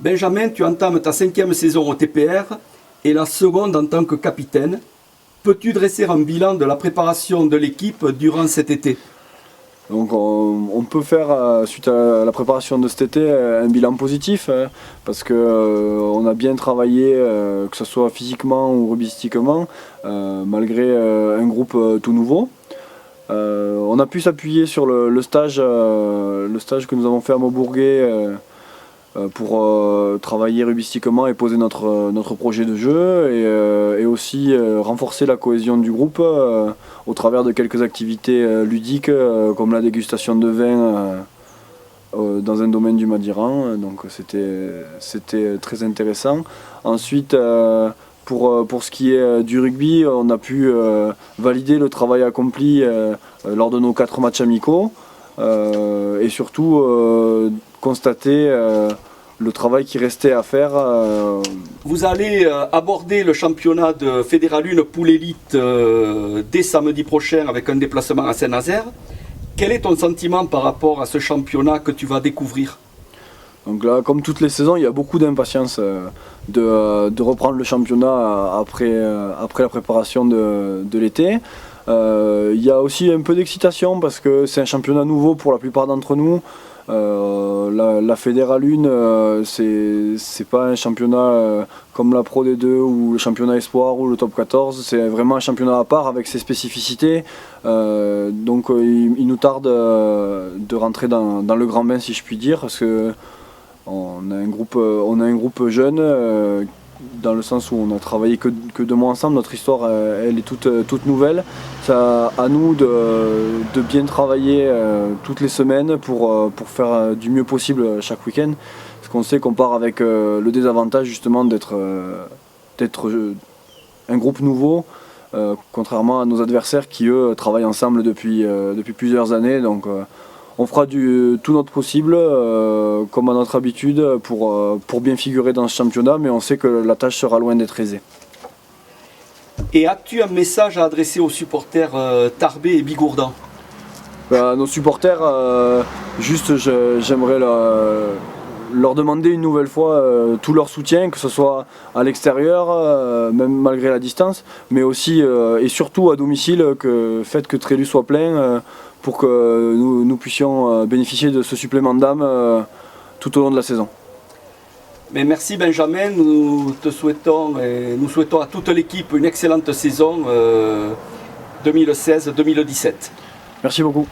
Benjamin, tu entames ta 5e saison au TPR et la seconde en tant que capitaine. Peux-tu dresser un bilan de la préparation de l'équipe durant cet été? Donc on peut faire, suite à la préparation de cet été, un bilan positif, hein, parce qu'on a bien travaillé, que ce soit physiquement ou rugbystiquement, malgré un groupe tout nouveau. On a pu s'appuyer sur le stage que nous avons fait à Maubourguet pour travailler rugbystiquement et poser notre projet de jeu et aussi renforcer la cohésion du groupe au travers de quelques activités ludiques comme la dégustation de vin dans un domaine du Madiran. Donc c'était très intéressant. Ensuite, pour ce qui est du rugby, on a pu valider le travail accompli lors de nos 4 matchs amicaux et surtout constater le travail qui restait à faire. Vous allez aborder le championnat de Fédéral 1 Poule Élite dès samedi prochain avec un déplacement à Saint-Nazaire. Quel est ton sentiment par rapport à ce championnat que tu vas découvrir? Donc là, comme toutes les saisons, il y a beaucoup d'impatience de reprendre le championnat après la préparation de l'été. Il y a aussi un peu d'excitation parce que c'est un championnat nouveau pour la plupart d'entre nous. La Fédéral 1, c'est pas un championnat comme la Pro D2 ou le championnat Espoir ou le Top 14, c'est vraiment un championnat à part avec ses spécificités. Donc il nous tarde de rentrer dans le grand bain, si je puis dire, parce que on a un groupe jeune dans le sens où on a travaillé que 2 mois ensemble. Notre histoire elle est toute nouvelle. C'est à nous de bien travailler toutes les semaines pour faire du mieux possible chaque week-end. Parce qu'on sait qu'on part avec le désavantage justement d'être un groupe nouveau, contrairement à nos adversaires qui eux travaillent ensemble depuis plusieurs années. Donc on fera tout notre possible, comme à notre habitude, pour bien figurer dans ce championnat, mais on sait que la tâche sera loin d'être aisée. Et as-tu un message à adresser aux supporters tarbais et bigourdans? Nos supporters, j'aimerais leur demander une nouvelle fois tout leur soutien, que ce soit à l'extérieur, même malgré la distance, mais aussi et surtout à domicile, faites que Trélu soit plein pour que nous puissions bénéficier de ce supplément d'âme tout au long de la saison. Mais merci Benjamin, nous souhaitons à toute l'équipe une excellente saison 2016-2017. Merci beaucoup.